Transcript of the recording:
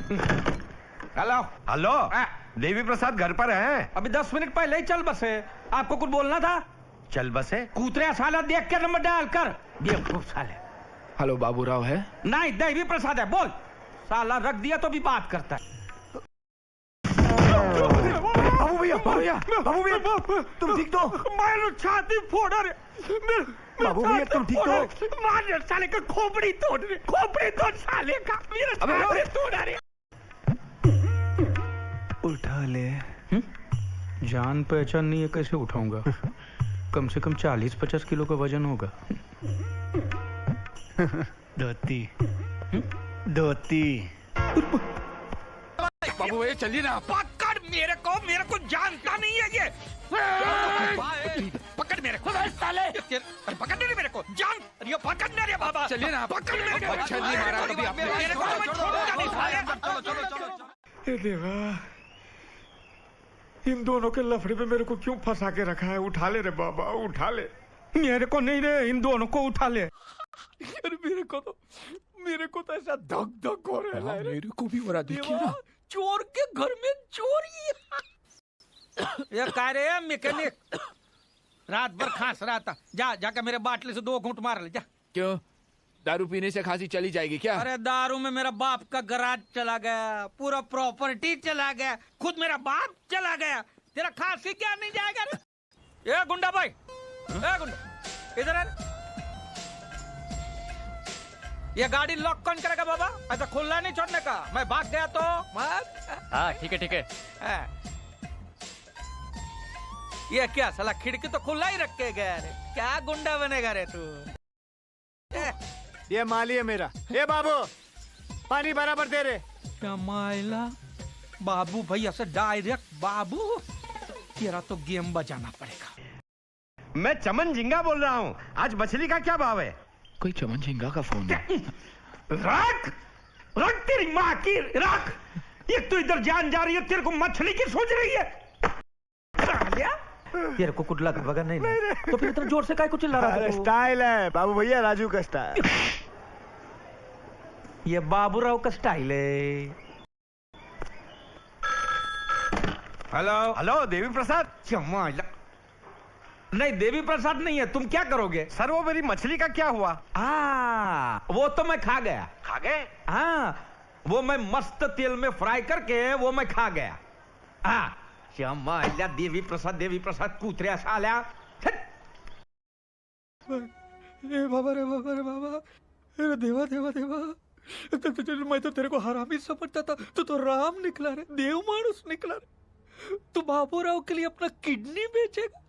Hello hello, Devi Prasad घर पर हैं? अभी 10 मिनट पहले ही चल बसे। आपको कुछ बोलना था? चल बसे। कूतरे साला देख के नंबर डाल कर। बेवकूफ साले। हेलो, बाबूराव है? नहीं, देवी प्रसाद है। बोल। साला रख दिया तो भी बात करता है। बाबू भैया, बाबू भैया, तुम ठीक तो? मैं छाती फोड़ रहे। बाबू भैया, तुम ठीक तो? मार साले का खोपड़ी तोड़ रहे, खोपड़ी तोड़ साले का। मेरा छाती तोड़ रहे। उठा ले। जान पहचान नहीं है, कैसे उठाऊंगा? कम से कम 40-50 किलो का वजन होगा। धोती धोती। बाबू भैया चलिए ना। पकड़ मेरे को जानता नहीं है ये। पकड़ मेरे को साले। पकड़ मेरे को जान। ये पकड़ने रे बाबा। चलिए ना। पकड़ मेरे को। अच्छा नहीं मारा कभी आपने। मेरे को मैं छोड़ूंगा नहीं साले। हे देवा, इन दोनों के लफड़े में मेरे को क्यों फंसा के रखा है? उठा ले रे बाबा, उठा ले। मेरे को नहीं रे, इन दोनों को उठा ले। अरे मेरे को तो ऐसा धक धक हो रहा है। मेरे को भी हो रहा, देखिए ना। चोर के घर में चोरी। ये कह रहे हैं मैकेनिक रात भर खांस रहा था। जाकर मेरे बाटले से 2 घूंट मार ले जा। क्यों? दारू पीने से खांसी चली जाएगी क्या? अरे दारू में मेरा बाप का गराज चला गया, पूरा प्रॉपर्टी चला गया, खुद मेरा बाप चला गया। तेरा खांसी क्या नहीं जाएगा रे? ये गुंडा भाई, ए गुंडा इधर आ। ये गाड़ी लॉक कौन करेगा बाबा? ऐसा खुला नहीं छोड़ने का। मैं भाग गया तो हाँ ठीक है। ये क्या साला खिड़की तो खुला ही रख के गया रे। क्या गुंडा बनेगा रे तू? ये माली है मेरा। ए बाबू, पानी बराबर दे रे। क्या मायला बाबू भैया से डायरेक्ट बाबू। तेरा तो गेम बजाना पड़ेगा। मैं चमन झिंगा बोल रहा हूँ। आज मछली का क्या भाव है? कोई चमन झिंगा का फोन है। रख तेरी माँ की रख। ये तो इधर जान जा रही है, तेरे को मछली की सोच रही है। तेरे को कुछ लगा वगैरह नहीं तो फिर इतना जोर से काय को चिल्ला रहा है? स्टाइल है बाबू भैया, राजू का स्टाइल। ये बाबूराव का स्टाइल है। हेलो, देवी प्रसाद। नहीं, देवी प्रसाद नहीं है। तुम क्या करोगे? सर, वो मेरी मछली का क्या हुआ? वो तो मैं खा गया। खा गए? हाँ, वो मैं मस्त तेल में फ्राई करके वो मैं खा गया। देवी प्रसाद कूतरे साल्या। रे बाबा अरे देवा मैं तो तेरे को हरामी समझता था। तू तो राम निकला रे, देव मानुस निकला रे। तू बाबूराव के लिए अपना किडनी बेचेगा?